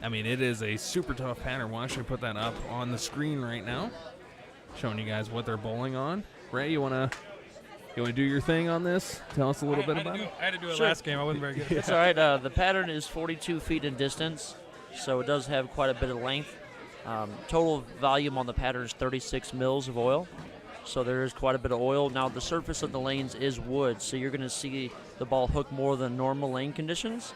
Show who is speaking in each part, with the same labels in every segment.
Speaker 1: I mean, it is a super tough pattern. Why don't we put that up on the screen right now, showing you guys what they're bowling on. Ray, you want to do your thing on this? Tell us a little bit about it.
Speaker 2: I had to do it last game. I wasn't very good.
Speaker 3: It's all right. The pattern is 42 feet in distance, so it does have quite a bit of length. Total volume on the pattern is 36 mils of oil, so there is quite a bit of oil. Now, the surface of the lanes is wood, so you're going to see the ball hook more than normal lane conditions.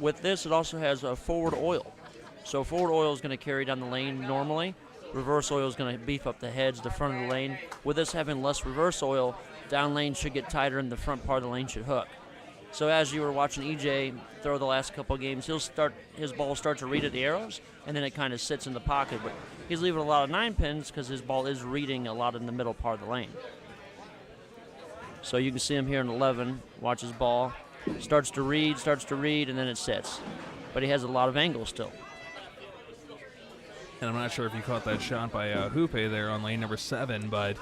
Speaker 3: With this, it also has a forward oil. So forward oil is going to carry down the lane normally. Reverse oil is going to beef up the heads, the front of the lane. With this having less reverse oil, down lane should get tighter and the front part of the lane should hook. So as you were watching EJ throw the last couple of games, his ball will start to read at the arrows, and then it kind of sits in the pocket. But he's leaving a lot of 9-pins because his ball is reading a lot in the middle part of the lane. So you can see him here in 11, watch his ball. Starts to read, and then it sits. But he has a lot of angle still.
Speaker 1: And I'm not sure if you caught that shot by Hupé there on lane number 7, but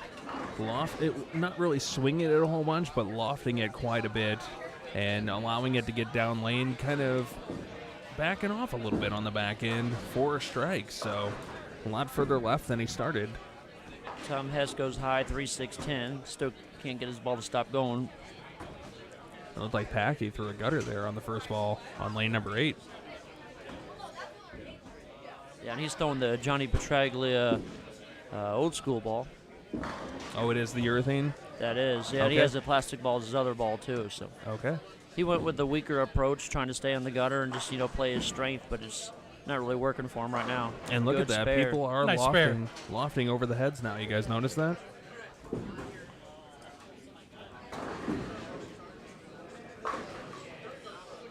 Speaker 1: not really swinging it a whole bunch, but lofting it quite a bit and allowing it to get down lane, kind of backing off a little bit on the back end for a strike. So a lot further left than he started.
Speaker 3: Tom Hess goes high, 3-6-10. Still can't get his ball to stop going.
Speaker 1: It looked like Packy threw a gutter there on the first ball on lane number 8.
Speaker 3: Yeah, and he's throwing the Johnny Petraglia old school ball.
Speaker 1: Oh, it is the urethane?
Speaker 3: That is. Yeah,
Speaker 1: okay.
Speaker 3: He has the plastic ball as his other ball, too. So
Speaker 1: okay.
Speaker 3: He went with the weaker approach, trying to stay on the gutter and just, play his strength, but it's not really working for him right now.
Speaker 1: And look
Speaker 3: Good
Speaker 1: at that.
Speaker 3: spare.
Speaker 1: People are
Speaker 2: nice
Speaker 1: lofting over the heads now. You guys notice that?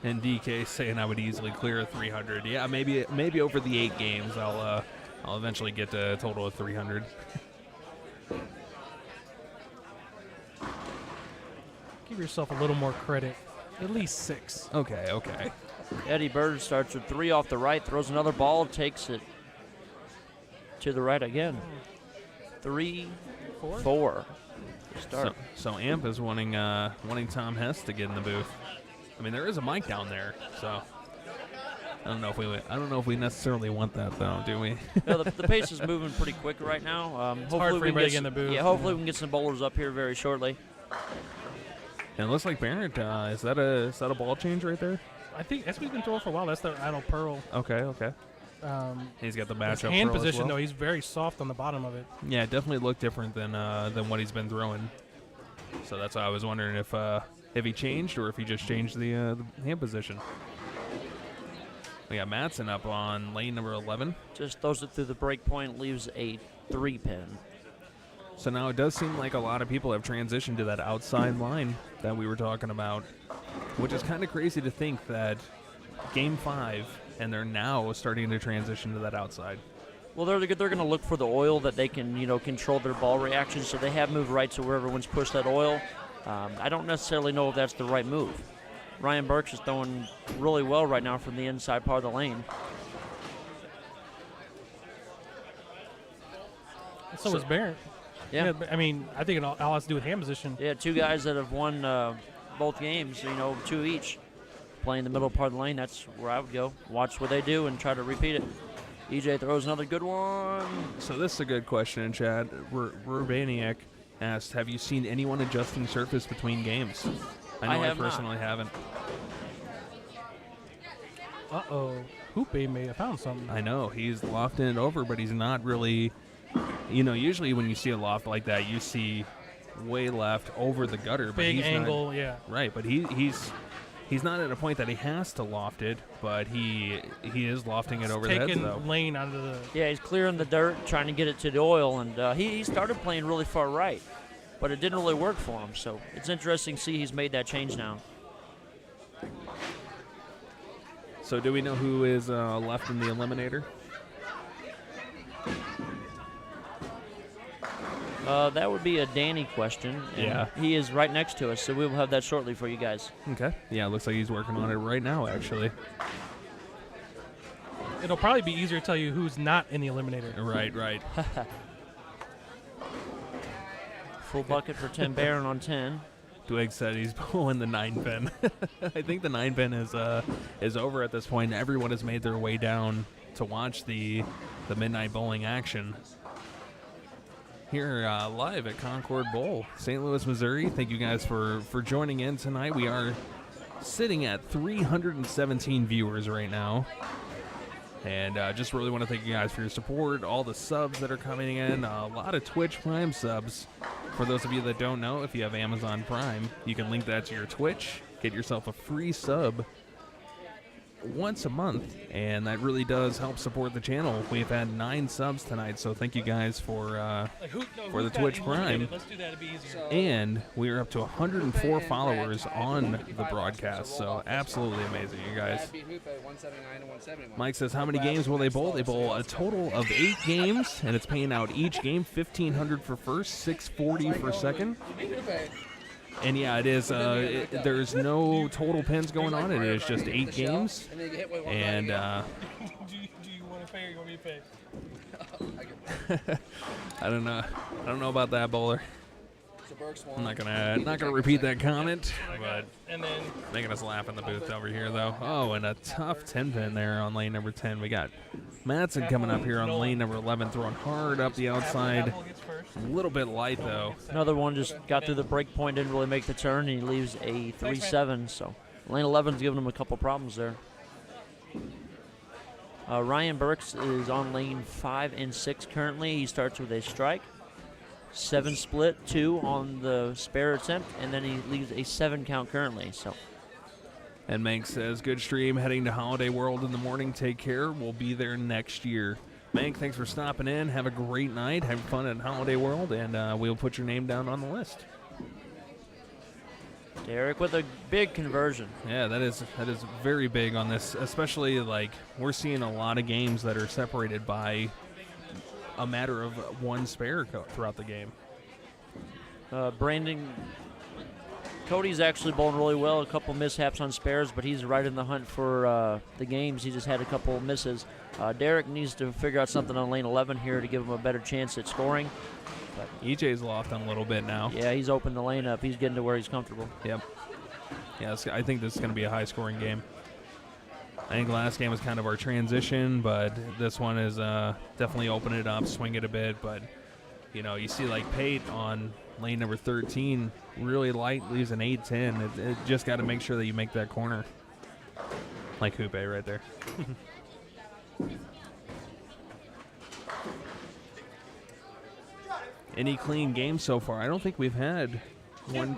Speaker 1: And DK saying I would easily clear a 300. Yeah, maybe over the 8 games I'll eventually get to a total of 300.
Speaker 2: Give yourself a little more credit. At least 6.
Speaker 1: Okay.
Speaker 3: Eddie Byrd starts with 3 off the right, throws another ball, takes it to the right again. 3-4. Start.
Speaker 1: So Amp is wanting Tom Hess to get in the booth. I mean, there is a mic down there, so I don't know if we necessarily want that though, do we?
Speaker 3: No, the pace is moving pretty quick right now.
Speaker 2: It's hard for anybody to get in the booth.
Speaker 3: Yeah, hopefully we can get some bowlers up here very shortly.
Speaker 1: And it looks like Behrendt, is that a ball change right there?
Speaker 2: I think that's what he's been throwing for a while. That's the idle pearl.
Speaker 1: Okay. He's got the matchup.
Speaker 2: Hand position, though, he's very soft on the bottom of it.
Speaker 1: Yeah, it definitely looked different than what he's been throwing. So that's why I was wondering if he changed or if he just changed the hand position. We got Matson up on lane number 11.
Speaker 3: Just throws it through the break point, leaves a 3-pin.
Speaker 1: So now it does seem like a lot of people have transitioned to that outside line that we were talking about, which is kind of crazy to think that Game 5, and they're now starting to transition to that outside.
Speaker 3: Well, they're going to look for the oil that they can, control their ball reaction, so they have moved right to where everyone's pushed that oil. I don't necessarily know if that's the right move. Ryan Burks is throwing really well right now from the inside part of the lane.
Speaker 2: So is Behrendt.
Speaker 3: Yeah.
Speaker 2: I mean, I think it all has to do with hand position.
Speaker 3: Yeah, 2 guys that have won both games, 2 each. Playing the middle part of the lane, that's where I would go. Watch what they do and try to repeat it. EJ throws another good one.
Speaker 1: So this is a good question in chat. Rubaniak asked, have you seen anyone adjusting surface between games? I know I personally haven't.
Speaker 2: Uh-oh. Hupé may have found something.
Speaker 1: I know. He's lofting it over, but he's not really... usually when you see a loft like that, you see way left over the gutter.
Speaker 2: Big
Speaker 1: but he's
Speaker 2: angle,
Speaker 1: not,
Speaker 2: yeah.
Speaker 1: Right, but he's not at a point that he has to loft it, but he is lofting it over the heads, though.
Speaker 2: Taking lane out of the...
Speaker 3: Yeah, he's clearing the dirt, trying to get it to the oil, and he started playing really far right, but it didn't really work for him, so it's interesting to see he's made that change now.
Speaker 1: So do we know who is left in the eliminator?
Speaker 3: That would be a Danny question.
Speaker 1: Yeah.
Speaker 3: He is right next to us, so we will have that shortly for you guys.
Speaker 1: Okay. Yeah, it looks like he's working on it right now, actually.
Speaker 2: It'll probably be easier to tell you who's not in the eliminator.
Speaker 1: Right.
Speaker 3: Full bucket for Tim Behrendt on 10.
Speaker 1: Dwig said he's pulling the 9-pin. I think the 9-pin is over at this point. Everyone has made their way down to watch the midnight bowling action here live at Concord Bowl, St. Louis, Missouri. Thank you guys for joining in tonight. We are sitting at 317 viewers right now. And just really want to thank you guys for your support, all the subs that are coming in, a lot of Twitch Prime subs. For those of you that don't know, if you have Amazon Prime, you can link that to your Twitch, get yourself a free sub once a month, and that really does help support the channel. We've had 9 subs tonight, so thank you guys for the Twitch Prime.
Speaker 2: Let's do that, it'd be easier.
Speaker 1: And we are up to 104 followers on the broadcast, so absolutely amazing, you guys. Mike says, how many games will they bowl? They bowl a total of 8 games, and it's paying out each game $1,500 for first, $640 for second. And yeah, it is. There's no total pins going on. It is just 8 games. And
Speaker 2: Do you want to pay or you want me to pay?
Speaker 1: I don't know. I don't know about that, bowler. I'm not gonna repeat that comment, but
Speaker 2: And then
Speaker 1: making us laugh in the booth over here, though. Oh, and a tough 10-pin there on lane number 10. We got Matson coming up here on lane number 11, throwing hard up the outside. A little bit light, though.
Speaker 3: Another one just got through the break point, didn't really make the turn, and he leaves a 3-7. So lane 11's giving him a couple problems there. Ryan Burks is on lane 5 and 6 currently. He starts with a strike. 7 split, 2 on the spare attempt, and then he leaves a 7 count currently. So.
Speaker 1: And Mank says, good stream, heading to Holiday World in the morning. Take care. We'll be there next year. Mank, thanks for stopping in. Have a great night. Have fun at Holiday World, and we'll put your name down on the list.
Speaker 3: Derrick with a big conversion.
Speaker 1: Yeah, that is very big on this, especially like we're seeing a lot of games that are separated by a matter of 1 spare throughout the game.
Speaker 3: Cody's actually bowling really well. A couple mishaps on spares, but he's right in the hunt for the games. He just had a couple misses. Derrick needs to figure out something on lane 11 here to give him a better chance at scoring. But
Speaker 1: EJ's lofting a little bit now.
Speaker 3: Yeah, he's opened the lane up. He's getting to where he's comfortable.
Speaker 1: Yep. Yeah, I think this is going to be a high-scoring game. I think last game was kind of our transition, but this one is definitely open it up, swing it a bit. But, you know, you see like Pate on lane number 13, really light, leaves an 8-10. It just got to make sure that you make that corner. Like Hupé right there. Any clean games so far? I don't think we've had one.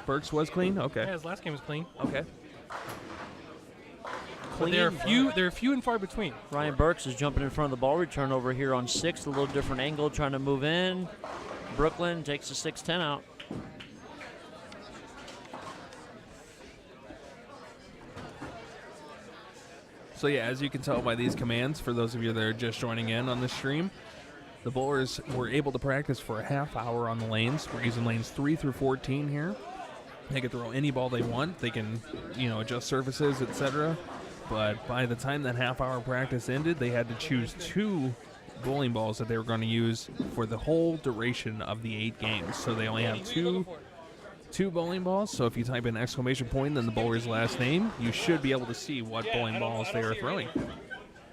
Speaker 1: Burks was clean? Okay.
Speaker 2: Yeah, his last game was clean.
Speaker 1: Okay.
Speaker 2: But there are few and far between.
Speaker 3: Ryan Burks is jumping in front of the ball return over here on 6, a little different angle, trying to move in. Brooklyn takes the 6-10 out.
Speaker 1: So yeah, as you can tell by these commands, for those of you that are just joining in on the stream, the bowlers were able to practice for a half hour on the lanes. We're using lanes 3 through 14 here. They can throw any ball they want. They can, adjust surfaces, etc. But by the time that half-hour practice ended, they had to choose 2 bowling balls that they were going to use for the whole duration of the 8 games. So they only have two bowling balls. So if you type in exclamation point then the bowler's last name, you should be able to see what bowling balls they are throwing.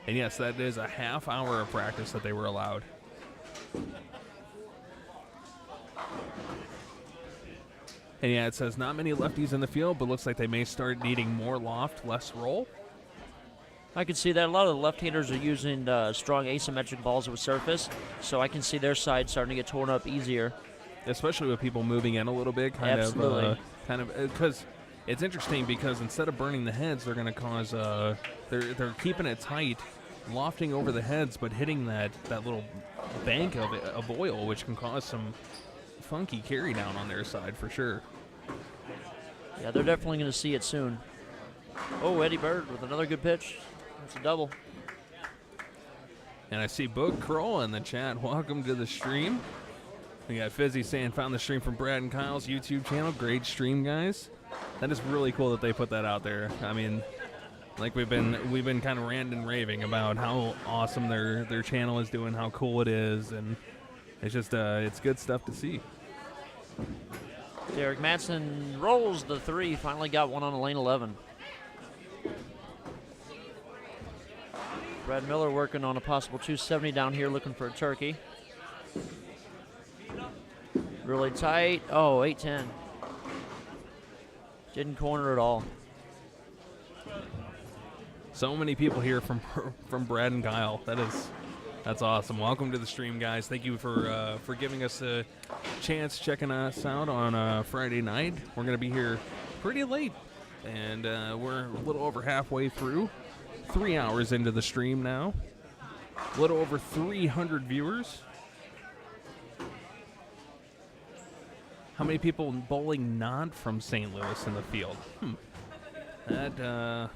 Speaker 1: And yes, that is a half hour of practice that they were allowed. And yeah, it says not many lefties in the field, but looks like they may start needing more loft, less roll.
Speaker 3: I can see that. A lot of the left-handers are using strong asymmetric balls with surface, so I can see their side starting to get torn up easier.
Speaker 1: Especially with people moving in a little bit,
Speaker 3: Absolutely.
Speaker 1: Because it's interesting because instead of burning the heads, they're going to cause, they're keeping it tight, lofting over the heads, but hitting that little bank of oil, which can cause some funky carry down on their side for sure.
Speaker 3: Yeah, they're definitely going to see it soon. Oh, Eddie Byrd with another good pitch. That's a double.
Speaker 1: And I see Book Kroll in the chat. Welcome to the stream. We got Fizzy saying, found the stream from Brad and Kyle's YouTube channel. Great stream, guys. That is really cool that they put that out there. I mean, like we've been kind of ranting and raving about how awesome their channel is doing, how cool it is, and it's just it's good stuff to see.
Speaker 3: Derrick Matson rolls the 3. Finally got one on the lane 11. Brad Miller working on a possible 270 down here, looking for a turkey. Really tight. Oh, 8-10. Didn't corner at all.
Speaker 1: So many people here from Brad and Kyle. That's awesome. Welcome to the stream, guys. Thank you for giving us a chance checking us out on a Friday night. We're going to be here pretty late, and we're a little over halfway through. 3 hours into the stream now. A little over 300 viewers. How many people bowling not from St. Louis in the field? That, I'll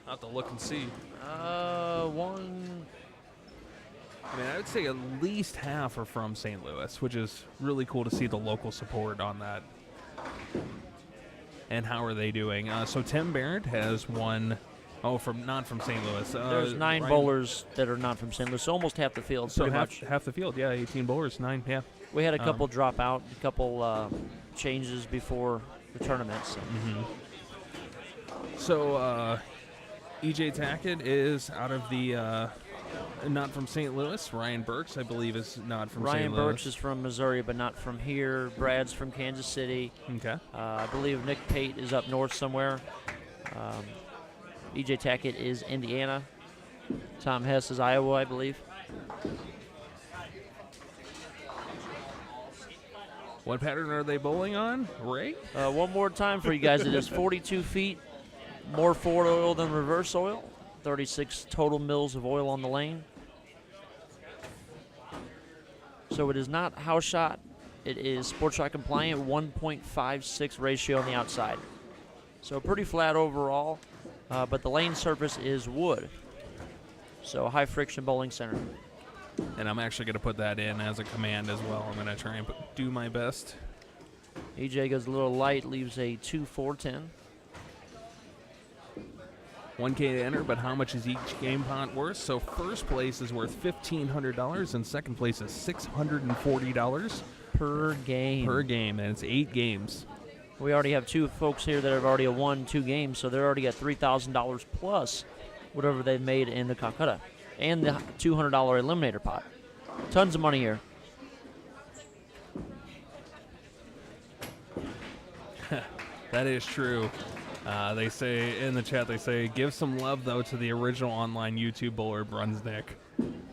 Speaker 1: have to look and see.
Speaker 3: One.
Speaker 1: I mean, I would say at least half are from St. Louis, which is really cool to see the local support on that. And how are they doing? So Tim Behrendt has won. Oh, not from St. Louis.
Speaker 3: There's 9 bowlers that are not from St. Louis, almost half the field.
Speaker 1: So
Speaker 3: pretty much.
Speaker 1: half the field, yeah, 18 bowlers, 9, yeah.
Speaker 3: We had a couple drop out, a couple changes before the tournament.
Speaker 1: So EJ Tackett is out of the not from St. Louis. Ryan Burks, I believe, is not from St. Louis.
Speaker 3: Ryan Burks is from Missouri, but not from here. Brad's from Kansas City.
Speaker 1: Okay.
Speaker 3: I believe Nick Pate is up north somewhere. EJ Tackett is Indiana. Tom Hess is Iowa, I believe.
Speaker 1: What pattern are they bowling on, Ray?
Speaker 3: One more time for you guys. It is 42 feet, more forward oil than reverse oil. 36 total mils of oil on the lane. So it is not house shot. It is sports shot compliant, 1.56 ratio on the outside. So pretty flat overall, but the lane surface is wood. So high friction bowling center.
Speaker 1: And I'm actually going to put that in as a command as well. I'm going to try and do my best.
Speaker 3: EJ goes a little light, leaves a 2-4-10.
Speaker 1: 1K to enter, but how much is each game pot worth? So first place is worth $1,500, and second place is $640
Speaker 3: per game.
Speaker 1: Per game, and it's 8 games.
Speaker 3: We already have 2 folks here that have already won 2 games, so they're already at $3,000 plus whatever they've made in the Calcutta. And the $200 eliminator pot. Tons of money here.
Speaker 1: That is true. They say in the chat, they say, give some love, though, to the original online YouTube bowler, Brunsnick.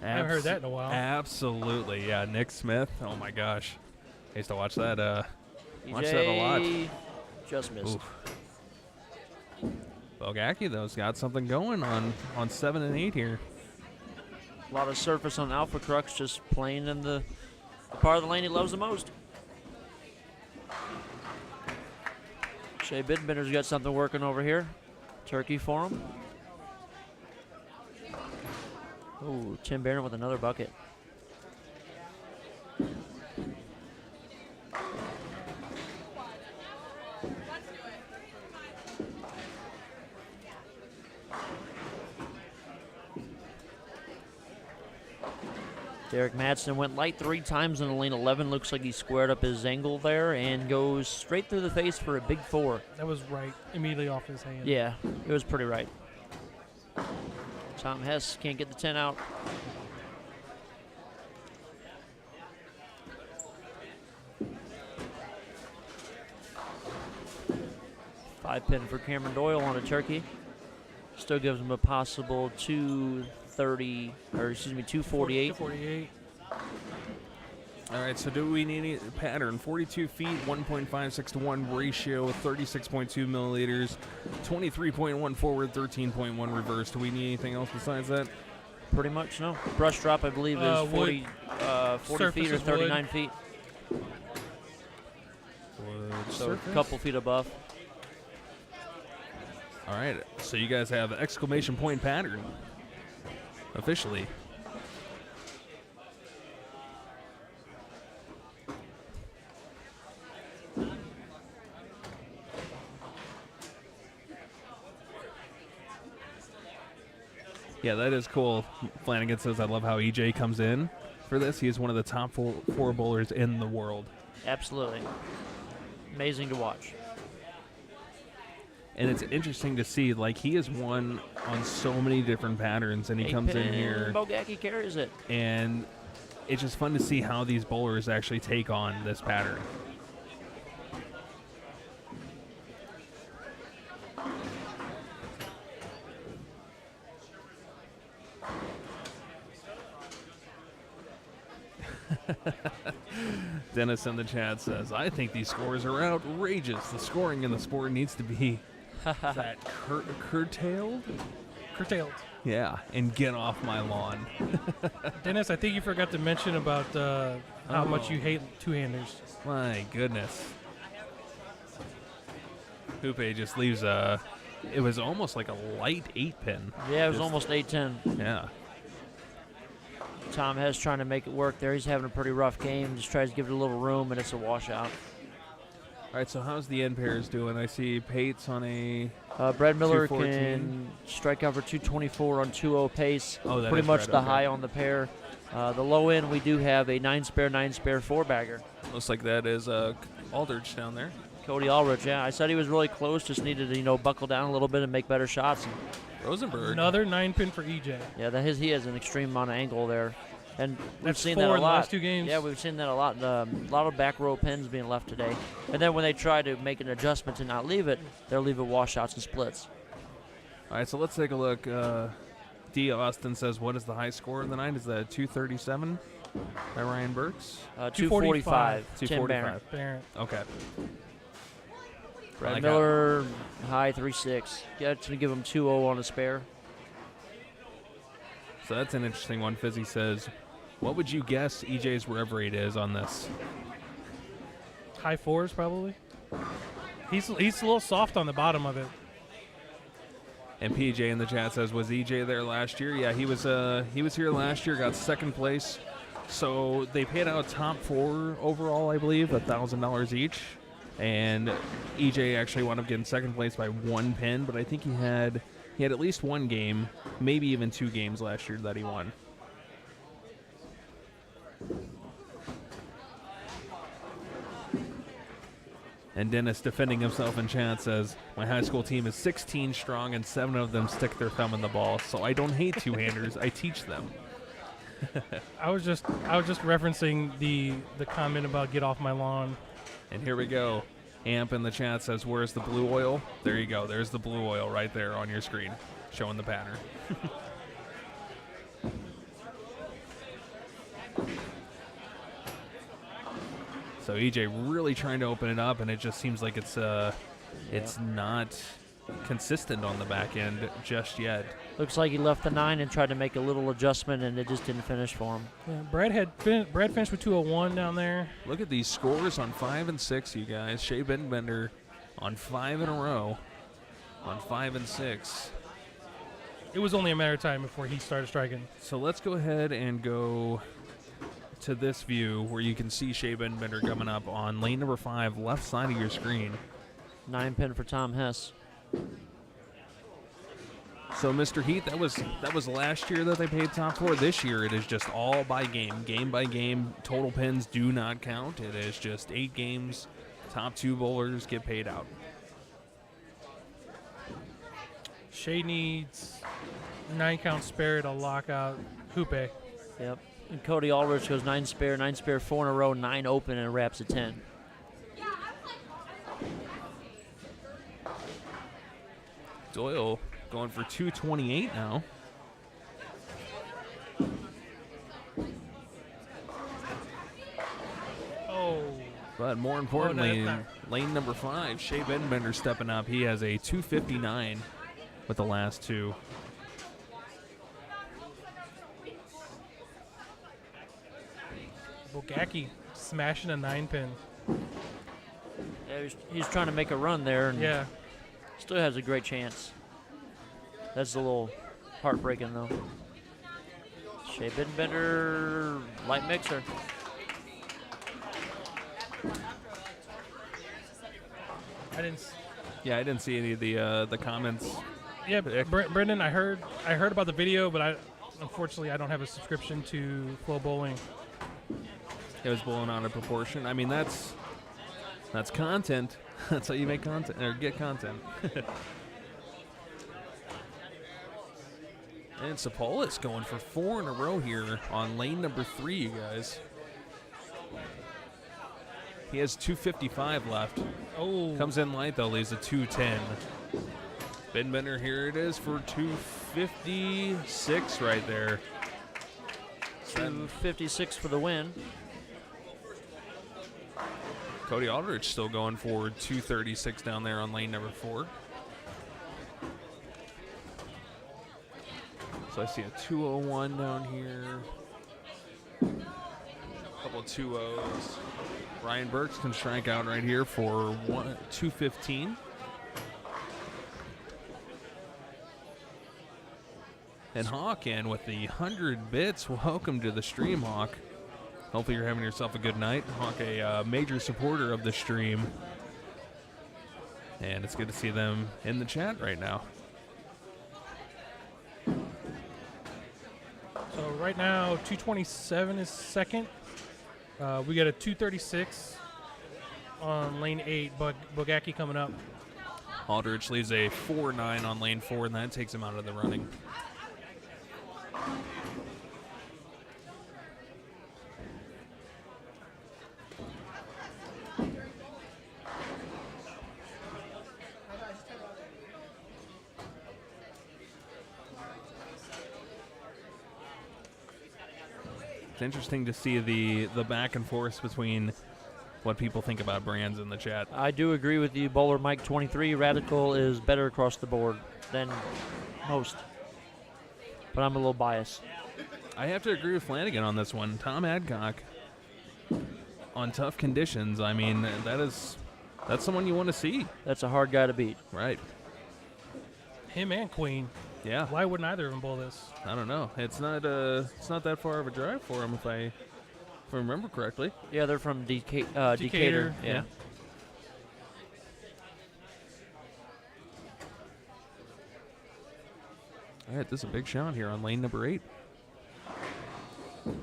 Speaker 2: I haven't heard that in a while.
Speaker 1: Absolutely, yeah. Nick Smith, oh my gosh. I used to watch that, watch that a lot.
Speaker 3: Just missed.
Speaker 1: Bogacki, though, has got something going on 7 and 8 here.
Speaker 3: A lot of surface on Alpha Crux, just playing in the part of the lane he loves the most. Shea Bittenbender's got something working over here. Turkey for him. Ooh, Tim Behrendt with another bucket. Derrick Matson went light 3 times in the lane 11. Looks like he squared up his angle there and goes straight through the face for a big 4.
Speaker 2: That was right, immediately off his hand.
Speaker 3: Yeah, it was pretty right. Tom Hess can't get the 10 out. Five pin for Kamron Doyle on a turkey. Still gives him a possible 248.
Speaker 2: 248.
Speaker 1: All right, so do we need a pattern? 42 feet, 1.56 to 1 ratio, 36.2 milliliters, 23.1 forward, 13.1 reverse. Do we need anything else besides that?
Speaker 3: Pretty much, no. Brush drop, I believe, is 40 feet or 39
Speaker 2: wood.
Speaker 3: feet. So
Speaker 1: Surface?
Speaker 3: a couple feet above.
Speaker 1: All right, so you guys have exclamation point pattern officially. Yeah, that is cool. Flanagan says, I love how EJ comes in for this. He is one of the top four bowlers in the world.
Speaker 3: Absolutely. amazing to watch.
Speaker 1: And it's interesting to see, like, he has won on so many different patterns, and he comes in here.
Speaker 3: Bogacki carries it.
Speaker 1: And it's just fun to see how these bowlers actually take on this pattern. Dennis in the chat says, I think these scores are outrageous. The scoring in the sport needs to be curtailed?
Speaker 2: Curtailed.
Speaker 1: Yeah, and get off my lawn.
Speaker 2: Dennis, I think you forgot to mention about how much you hate two-handers.
Speaker 1: My goodness. Hupé just leaves it was almost like a light 8-pin.
Speaker 3: Yeah, it was almost 8-10.
Speaker 1: Yeah.
Speaker 3: Tom Hess trying to make it work there. He's having a pretty rough game. Just tries to give it a little room, and it's a washout.
Speaker 1: All right, so how's the end pairs doing? I see Pate's on a
Speaker 3: Brad Miller
Speaker 1: 214.
Speaker 3: can strike out for 224 on 2-0 pace.
Speaker 1: Oh, that
Speaker 3: pretty
Speaker 1: is
Speaker 3: much
Speaker 1: right,
Speaker 3: the
Speaker 1: okay.
Speaker 3: high on the pair. The low end, we do have a 9-spare 4-bagger.
Speaker 1: Looks like that is Aldridge down there.
Speaker 3: Cody Aldrich, yeah. I said he was really close, just needed to, buckle down a little bit and make better shots. And
Speaker 1: Rosenberg.
Speaker 2: Another 9-pin for EJ.
Speaker 3: yeah, he has an extreme amount of angle there. And we've
Speaker 2: That's
Speaker 3: seen
Speaker 2: 4
Speaker 3: that a
Speaker 2: in the
Speaker 3: lot.
Speaker 2: last 2 games.
Speaker 3: Yeah, we've seen that a lot. A lot of back row pins being left today. And then when they try to make an adjustment to not leave it, they'll leave it washouts and splits.
Speaker 1: All right, so let's take a look. D. Austin says, what is the high score of the night? Is that 237 by Ryan Burks?
Speaker 3: 245. Tim
Speaker 1: 245.
Speaker 2: Behrendt.
Speaker 1: Okay.
Speaker 3: Brad
Speaker 1: like
Speaker 3: Miller, high 3.6. Got to give him 2-0 on a spare.
Speaker 1: So that's an interesting one. Fizzy says, what would you guess EJ's rev rate is on this?
Speaker 2: High 4s, probably. He's a little soft on the bottom of it.
Speaker 1: And PJ in the chat says, was EJ there last year? Yeah, he was here last year, got second place. So they paid out top 4 overall, I believe, $1,000 each. And EJ actually wound up getting second place by 1 pin, but I think he had at least 1 game, maybe even 2 games last year that he won. And Dennis, defending himself in chat, says, my high school team is 16 strong and 7 of them stick their thumb in the ball, so I don't hate two-handers, I teach them.
Speaker 2: I was just referencing the comment about get off my lawn.
Speaker 1: And here we go. Amp in the chat says, where's the blue oil? There you go. There's the blue oil right there on your screen, showing the pattern. So EJ really trying to open it up, and it just seems like it's not consistent on the back end just yet.
Speaker 3: Looks like he left the 9 and tried to make a little adjustment, and it just didn't finish for him.
Speaker 2: Yeah, Brad finished with 201 down there.
Speaker 1: Look at these scores on 5 and 6, you guys. Shea Bittenbender on 5 in a row, on 5 and 6.
Speaker 2: It was only a matter of time before he started striking.
Speaker 1: So let's go ahead and go to this view where you can see Shea Bittenbender coming up on lane number 5, left side of your screen.
Speaker 3: 9-pin for Tom Hess.
Speaker 1: So, Mr. Heat, that was last year that they paid top 4. This year, it is just all by game by game. Total pins do not count. It is just 8 games. Top 2 bowlers get paid out.
Speaker 2: Shea needs 9-count spare to lock out Hupé.
Speaker 3: Yep. And Cody Aldrich goes 9 spare, 4 in a row, 9 open, and wraps at 10.
Speaker 1: Doyle going for 228 now.
Speaker 2: Oh.
Speaker 1: But more importantly, lane number 5, Shea Bittenbender stepping up. He has a 259 with the last 2.
Speaker 2: Bogacki smashing a 9-pin.
Speaker 3: Yeah, he's trying to make a run there, and
Speaker 2: Yeah.
Speaker 3: still has a great chance. That's a little heartbreaking, though. Shea Bittenbender, light mixer.
Speaker 2: I didn't.
Speaker 1: Yeah, I didn't see any of the comments.
Speaker 2: Yeah, Brendan, I heard about the video, but unfortunately I don't have a subscription to Flow Bowling.
Speaker 1: It was blown out of proportion. I mean, that's That's content. That's how you make content or get content. And Sapolis going for 4 in a row here on lane number 3, you guys. He has 2:55 left.
Speaker 2: Oh.
Speaker 1: Comes in light, though, leaves a 2:10. Bittenbender, here it is for 2:56 right there.
Speaker 3: 2:56 for the win.
Speaker 1: Cody Aldrich still going for 2:36 down there on lane number 4. So I see a 2:01 down here. A couple of 2:0s. Ryan Burks can strike out right here for 2:15. And Hawk in with the 100 bits. Welcome to the stream, Hawk. Hopefully you're having yourself a good night. Hawk, a major supporter of the stream. And it's good to see them in the chat right now.
Speaker 2: So right now, 227 is second. We got a 236 on lane 8, but Bogacki coming up.
Speaker 1: Aldrich leaves a 4.9 on lane 4, and that takes him out of the running. It's interesting to see the back and forth between what people think about brands in the chat.
Speaker 3: I do agree with you, Bowler Mike 23. Radical is better across the board than most, but I'm a little biased.
Speaker 1: I have to agree with Flanagan on this one. Tom Adcock on tough conditions. I mean, that's someone you want to see.
Speaker 3: That's a hard guy to beat.
Speaker 1: Right.
Speaker 2: Him and Queen.
Speaker 1: Yeah.
Speaker 2: Why wouldn't either of them bowl this?
Speaker 1: I don't know. It's not that far of a drive for him if I remember correctly.
Speaker 3: Yeah, they're from Decatur.
Speaker 2: Decatur,
Speaker 3: Yeah.
Speaker 1: All right, this is a big shot here on lane number 8.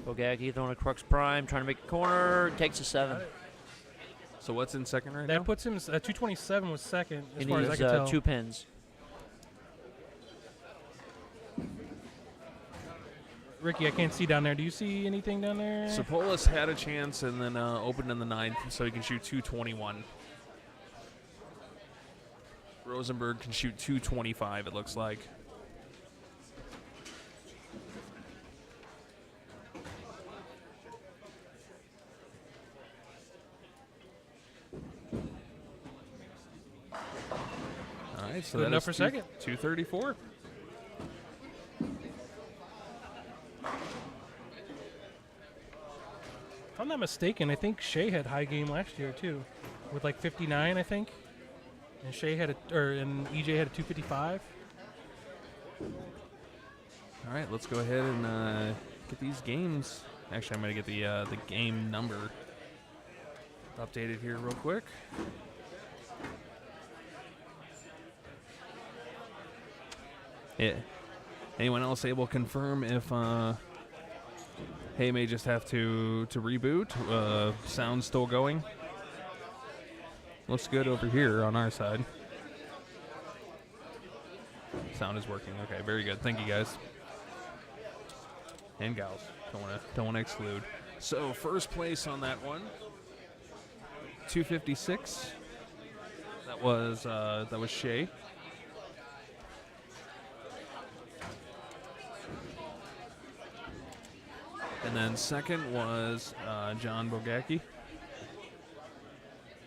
Speaker 3: Bogacki throwing a Crux Prime, trying to make a corner, takes a 7.
Speaker 1: So what's in second right now?
Speaker 2: That puts him 227 was second, as
Speaker 3: He
Speaker 2: far as I
Speaker 3: needs
Speaker 2: can tell.
Speaker 3: 2 pins.
Speaker 2: Ricky, I can't see down there. Do you see anything down there?
Speaker 1: Sapolis had a chance and then opened in the 9th, so he can shoot 221. Rosenberg can shoot 225, it looks like. All right, so
Speaker 2: Good
Speaker 1: that
Speaker 2: enough
Speaker 1: is
Speaker 2: for second.
Speaker 1: 234.
Speaker 2: If I'm not mistaken, I think Shea had high game last year too, with like 59, I think, and and EJ had a 255.
Speaker 1: All right, let's go ahead and get these games. Actually, I'm going to get the game number updated here real quick. Yeah. Anyone else able to confirm if Hey may just have to reboot? Sound's still going. Looks good over here on our side. Sound is working. Okay, very good. Thank you guys. And gals. Don't want to exclude. So first place on that one. 256. That was Shea. And then second was John Bogacki. Is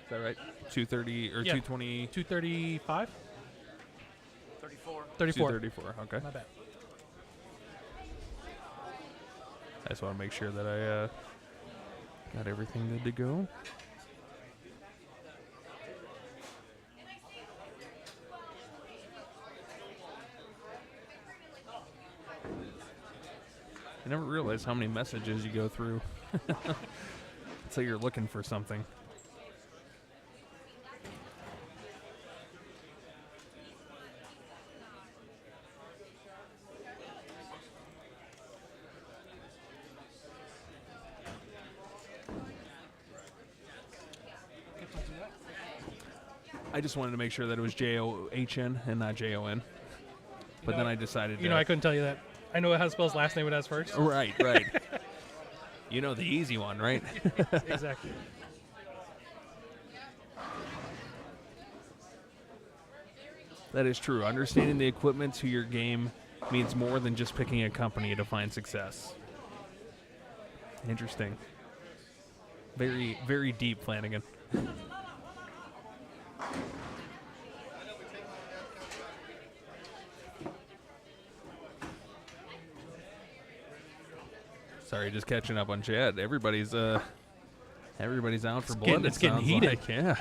Speaker 1: that right? 230 or
Speaker 2: Yeah.
Speaker 1: 220?
Speaker 2: 235?
Speaker 3: 34.
Speaker 2: 34.
Speaker 1: 234, okay.
Speaker 2: My bad.
Speaker 1: I just want to make sure that I got everything good to go. I never realized how many messages you go through. So you're looking for something. I just wanted to make sure that it was John and not Jon. But then I decided.
Speaker 2: I couldn't tell you that. I know how to spell his last name. It has first.
Speaker 1: Right. You know the easy one, right?
Speaker 2: Exactly.
Speaker 1: That is true. Understanding the equipment to your game means more than just picking a company to find success. Interesting. Very, very deep, Flanagan. Sorry, just catching up on Chad. Everybody's out for blood.
Speaker 2: It's getting heated.
Speaker 1: Yeah.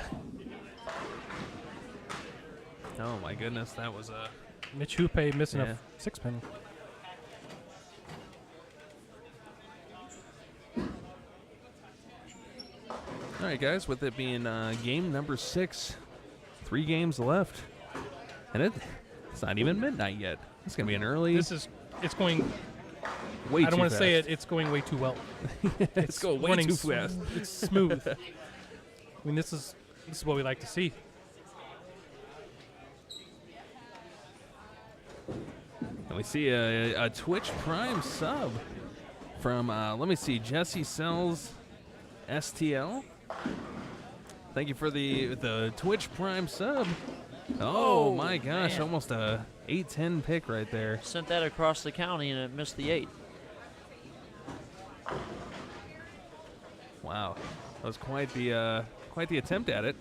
Speaker 1: Oh my goodness, that was a
Speaker 2: Mitch Hupé missing a six-penny.
Speaker 1: All right, guys, with it being game number 6, 3 games left. And it's not even midnight yet. It's going to be an early...
Speaker 2: It's going...
Speaker 1: Way
Speaker 2: I don't want to
Speaker 1: fast.
Speaker 2: say it's going way too well.
Speaker 1: It's going way too fast.
Speaker 2: It's smooth. I mean, this is what we like to see.
Speaker 1: And we see a Twitch Prime sub from, let me see, Jesse Sells STL. Thank you for the Twitch Prime sub. Oh my gosh,
Speaker 3: man.
Speaker 1: almost a 8-10 pick right there.
Speaker 3: Sent that across the county, and it missed the 8.
Speaker 1: Wow, that was quite the attempt at it.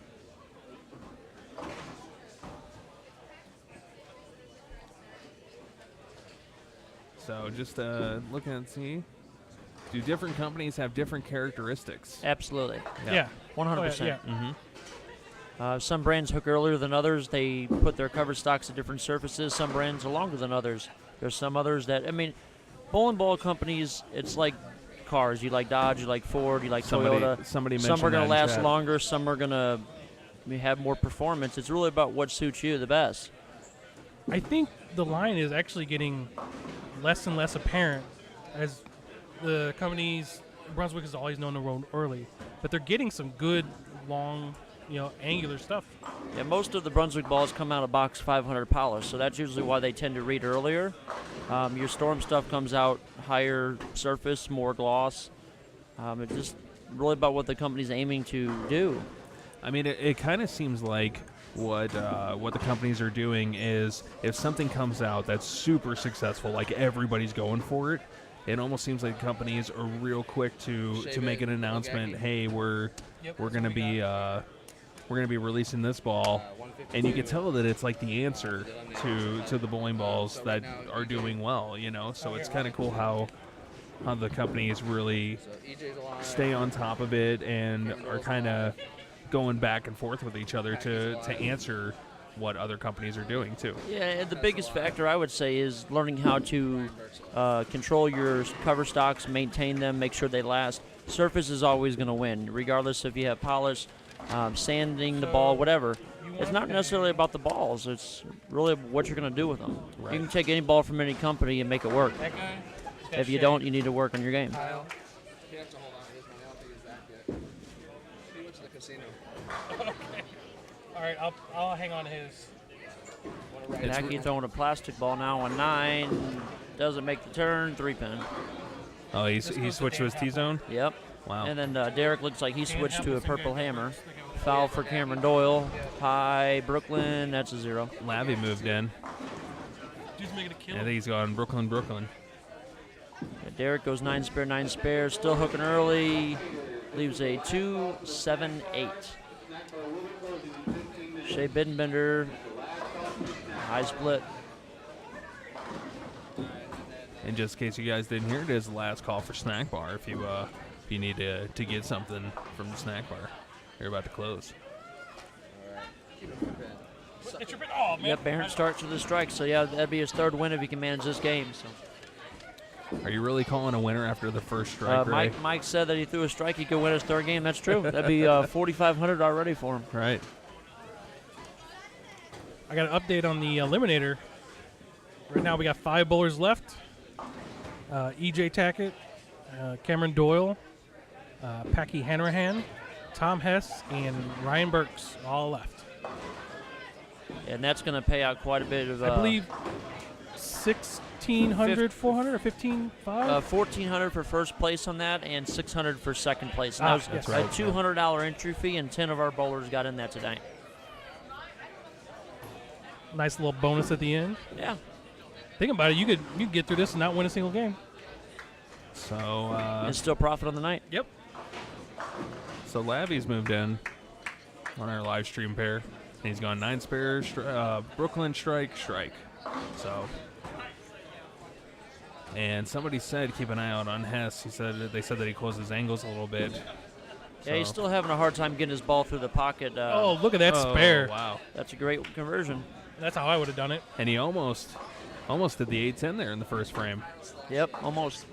Speaker 1: So just looking at see, do different companies have different characteristics?
Speaker 3: Absolutely.
Speaker 2: Yeah.
Speaker 3: 100%.
Speaker 2: Yeah.
Speaker 1: Mm-hmm.
Speaker 3: Some brands hook earlier than others. They put their cover stocks at different surfaces. Some brands are longer than others. There's some others that, bowling ball companies, it's like cars. You like Dodge, you like Ford, you like Toyota.
Speaker 1: Somebody mentioned
Speaker 3: some are going
Speaker 1: that
Speaker 3: to
Speaker 1: in
Speaker 3: last
Speaker 1: chat.
Speaker 3: longer. Some are going to have more performance. It's really about what suits you the best.
Speaker 2: I think the line is actually getting less and less apparent as the companies. Brunswick is always known to roll early, but they're getting some good long, angular stuff.
Speaker 3: Yeah, most of the Brunswick balls come out of box 500 polish, so that's usually why they tend to read earlier. Your Storm stuff comes out higher surface, more gloss. It's just really about what the company's aiming to do.
Speaker 1: It kind of seems like what the companies are doing is if something comes out that's super successful, like everybody's going for it, it almost seems like companies are real quick to make an announcement. Hey, we're gonna be releasing this ball, and you can tell that it's like the answer to the bowling balls that are doing well. So it's kind of cool how the companies really stay on top of it and are kind of going back and forth with each other to answer what other companies are doing too.
Speaker 3: Yeah, the biggest factor I would say is learning how to control your cover stocks, maintain them, make sure they last. Surface is always going to win, regardless if you have polish, sanding the ball, whatever. It's not necessarily about the balls. It's really what you're going to do with them.
Speaker 1: Right.
Speaker 3: You can take any ball from any company and make it work. If you don't, you need to work on your game.
Speaker 2: All right, I'll hang on to his.
Speaker 3: Packy throwing a plastic ball now on 9. Doesn't make the turn. 3-pin.
Speaker 1: Oh, he switched to his T-zone?
Speaker 3: Yep.
Speaker 1: Wow.
Speaker 3: And then Derrick looks like he switched to a purple hammer. Foul for Kamron Doyle. High Brooklyn. That's a 0.
Speaker 1: Lavy moved in.
Speaker 2: Dude's making a kill.
Speaker 1: I think he's gone Brooklyn.
Speaker 3: Yeah, Derrick goes 9 spare, 9 spare. Still hooking early. Leaves a 2, 7, 8. Shea Bittenbender. High split.
Speaker 1: And just in case you guys didn't hear, it is the last call for snack bar. If you need to get something from the snack bar, you're about to close.
Speaker 2: Oh, man.
Speaker 3: Yep, Behrendt starts with a strike. So, yeah, that'd be his 3rd win if he can manage this game. So.
Speaker 1: Are you really calling a winner after the first strike, Ray?
Speaker 3: Mike said that he threw a strike, he could win his 3rd game. That's true. That'd be 4,500 already for him.
Speaker 1: Right.
Speaker 2: I got an update on the eliminator. Right now we got 5 bowlers left. EJ Tackett, Kamron Doyle, Packy Hanrahan, Tom Hess, and Ryan Burks all left.
Speaker 3: and that's going to pay out quite a bit of.
Speaker 2: I believe 1,600, 400, or 15,500.
Speaker 3: 1,400 for first place on that, and 600 for second place. And that was
Speaker 2: that's
Speaker 3: a
Speaker 2: right.
Speaker 3: $200 entry fee, and 10 of our bowlers got in that tonight.
Speaker 2: Nice little bonus at the end.
Speaker 3: Yeah.
Speaker 2: Think about it. You could get through this and not win a single game.
Speaker 1: So
Speaker 3: And still profit on the night.
Speaker 2: Yep.
Speaker 1: So Lavy's moved in on our live stream pair. And he's gone 9 spare, Brooklyn, strike. So, and somebody said keep an eye out on Hess. They said that he closes angles a little bit.
Speaker 3: Yeah, he's still having a hard time getting his ball through the pocket.
Speaker 2: Oh, look at that spare.
Speaker 1: Wow.
Speaker 3: That's a great conversion.
Speaker 2: That's how I would have done it.
Speaker 1: And he almost did the 8-10 there in the first frame.
Speaker 3: Yep, almost.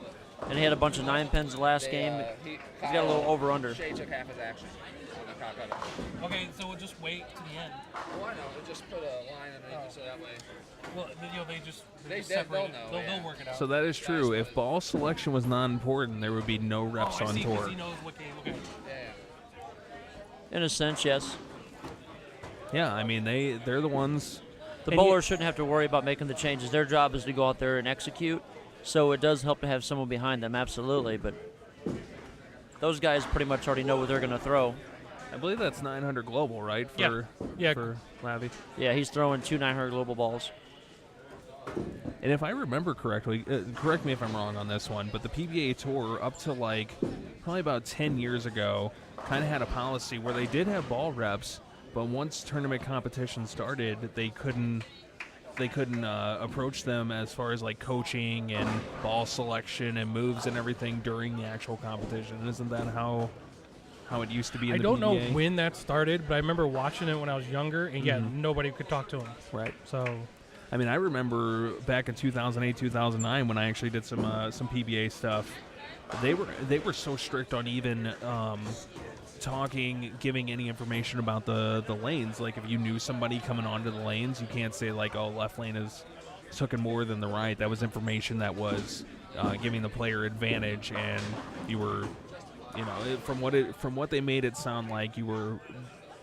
Speaker 3: And he had a bunch of 9 pins the last game. He's got a little over-under.
Speaker 4: Shea took half his action on the cock cutter.
Speaker 2: Okay, so we'll just wait to the end.
Speaker 4: Oh, I know. We'll just put a line underneath it so that way.
Speaker 2: Well, they just
Speaker 4: They'll
Speaker 2: separate it.
Speaker 4: know,
Speaker 2: They'll
Speaker 4: yeah.
Speaker 2: work it out.
Speaker 1: So that is true. If ball selection was not important, there would be no reps
Speaker 2: I
Speaker 1: on
Speaker 2: see, 'cause
Speaker 1: tour.
Speaker 2: he knows what game. Okay.
Speaker 3: In a sense, yes.
Speaker 1: Yeah, I mean they're the ones.
Speaker 3: The
Speaker 1: And
Speaker 3: bowlers shouldn't have to worry about making the changes. Their job is to go out there and execute. So it does help to have someone behind them, absolutely. But those guys pretty much already know what they're going to throw.
Speaker 1: I believe that's 900 global, right?
Speaker 2: Yeah.
Speaker 1: For Lavy.
Speaker 3: Yeah, he's throwing 2 900 global balls.
Speaker 1: And if I remember correctly, correct me if I'm wrong on this one, but the PBA Tour up to like probably about 10 years ago kind of had a policy where they did have ball reps, but once tournament competition started, they couldn't approach them as far as like coaching and ball selection and moves and everything during the actual competition. Isn't that how it used to be in
Speaker 2: I
Speaker 1: the
Speaker 2: don't know
Speaker 1: PBA?
Speaker 2: when that started, but I remember watching it when I was younger, and nobody could talk to him.
Speaker 1: Right.
Speaker 2: So
Speaker 1: I mean, I remember back in 2008, 2009 when I actually did some PBA stuff. They were so strict on even giving any information about the lanes. Like if you knew somebody coming onto the lanes, you can't say like, oh, left lane is taking more than the right. That was information that was giving the player advantage, and you were, from what they made it sound like, you were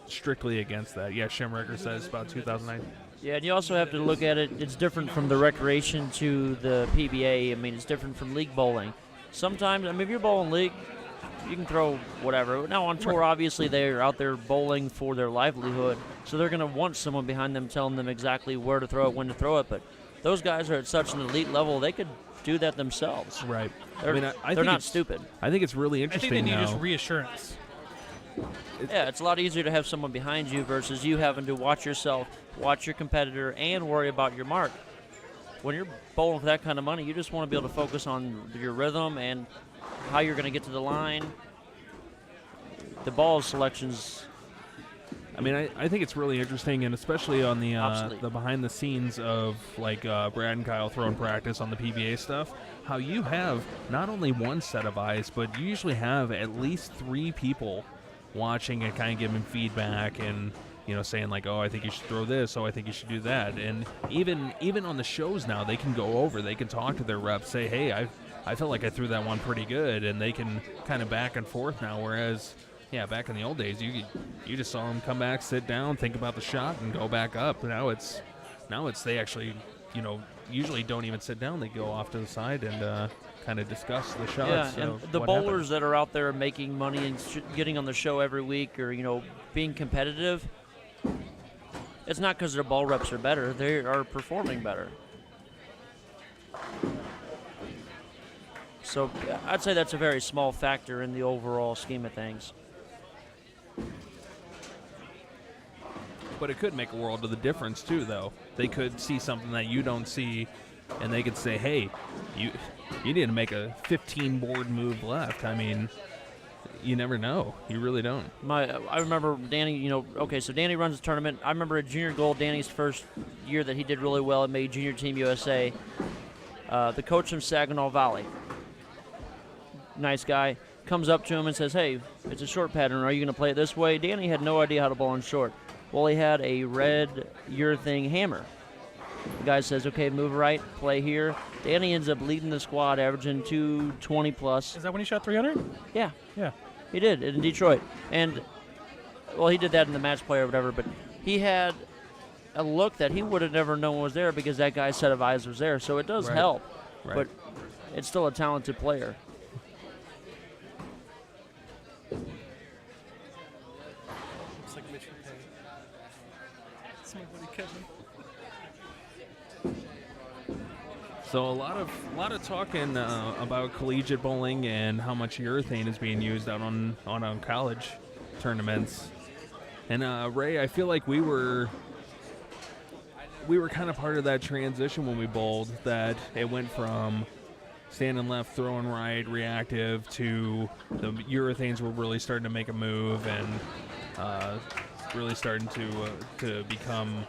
Speaker 1: strictly against that. Yeah, Shemrecker says about 2009.
Speaker 3: Yeah, and you also have to look at it. It's different from the recreation to the PBA. I mean, it's different from league bowling. Sometimes, if you're bowling league, you can throw whatever. Now on tour, obviously they're out there bowling for their livelihood, so they're going to want someone behind them telling them exactly where to throw it, when to throw it. But those guys are at such an elite level, they could do that themselves.
Speaker 1: Right.
Speaker 3: They're,
Speaker 1: I
Speaker 3: they're
Speaker 1: think
Speaker 3: not stupid.
Speaker 1: I think it's really
Speaker 2: I
Speaker 1: interesting
Speaker 2: think they need
Speaker 1: now.
Speaker 2: just reassurance.
Speaker 3: Yeah, it's a lot easier to have someone behind you versus you having to watch yourself, watch your competitor, and worry about your mark. When you're bowling for that kind of money, you just want to be able to focus on your rhythm and how you're going to get to the line. The ball selections.
Speaker 1: I mean, I think it's really interesting, and especially on the
Speaker 3: Obsolete.
Speaker 1: behind the scenes of like Brad and Kyle throwing practice on the PBA stuff, how you have not only one set of eyes, but you usually have at least 3 people watching and kind of giving feedback and saying like, oh, I think you should throw this, oh, I think you should do that. And even on the shows now, they can go over, they can talk to their reps, say, hey, I feel like I threw that one pretty good, and they can kind of back and forth now. Whereas, yeah, back in the old days, you just saw them come back, sit down, think about the shot, and go back up. Now it's they actually usually don't even sit down. They go off to the side and kind of discuss the shots.
Speaker 3: Yeah, and the bowlers that are out there making money and getting on the show every week, or being competitive, it's not because their ball reps are better. They are performing better. So I'd say that's a very small factor in the overall scheme of things.
Speaker 1: But it could make a world of the difference too, though. They could see something that you don't see, and they could say, "Hey, you need to make a 15-board move left." I mean, you never know. You really don't.
Speaker 3: I remember Danny. So Danny runs the tournament. I remember at Junior Gold, Danny's first year that he did really well and made Junior Team USA. The coach from Saginaw Valley, nice guy, comes up to him and says, "Hey, it's a short pattern. Are you going to play it this way?" Danny had no idea how to bowl in short. Well, he had a red urethane hammer. The guy says, "Okay, move right, play here." Danny ends up leading the squad, averaging 220 plus.
Speaker 2: Is that when he shot 300?
Speaker 3: Yeah,
Speaker 2: Yeah.
Speaker 3: he did in Detroit. And, well, he did that in the match play or whatever, but he had a look that he would have never known was there because that guy's set of eyes was there. So it does
Speaker 1: Right.
Speaker 3: help,
Speaker 1: Right.
Speaker 3: but it's still a talented player.
Speaker 2: It's like Mitch Hupé. It's my buddy Kevin.
Speaker 1: So a lot of talking about collegiate bowling and how much urethane is being used out on college tournaments. And Ray, I feel like we were kind of part of that transition when we bowled, that it went from standing left, throwing right, reactive, to the urethanes were really starting to make a move and really starting to become.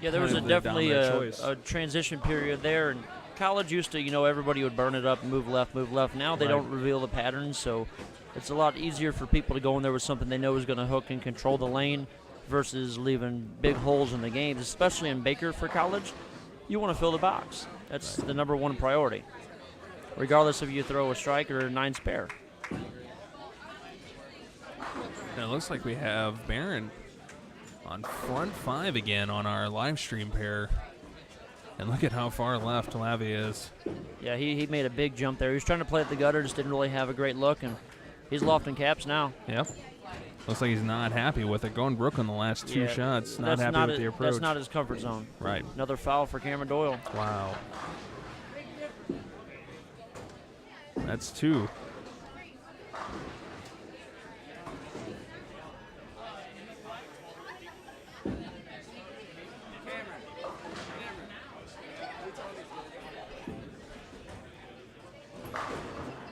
Speaker 3: Yeah, there was
Speaker 1: kind of the
Speaker 3: definitely
Speaker 1: dominant choice.
Speaker 3: a transition period there. And college used to, everybody would burn it up and move left, move left. Now they
Speaker 1: Right.
Speaker 3: don't reveal the patterns, so it's a lot easier for people to go in there with something they know is going to hook and control the lane versus leaving big holes in the games, especially in Baker for college. You want to fill the box. That's the number one priority, regardless if you throw a strike or a 9 spare.
Speaker 1: And it looks like we have Behrendt on front 5 again on our live stream pair. And look at how far left Lavy is.
Speaker 3: Yeah, he made a big jump there. He was trying to play at the gutter, just didn't really have a great look, and he's lofting caps now.
Speaker 1: Yep. Looks like he's not happy with it. Going Brook on the last 2
Speaker 3: Yeah,
Speaker 1: shots. Not
Speaker 3: that's
Speaker 1: happy with the approach.
Speaker 3: That's not his comfort zone.
Speaker 1: Right.
Speaker 3: Another foul for Kamron Doyle.
Speaker 1: Wow. That's 2.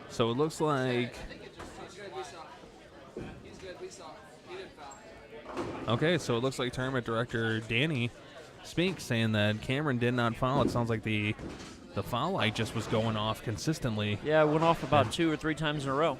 Speaker 1: So it looks like. Okay, so it looks like tournament director Danny Spink saying that Kamron did not foul. It sounds like the foul light just was going off consistently.
Speaker 3: Yeah, it went off about 2 or 3 times in a row.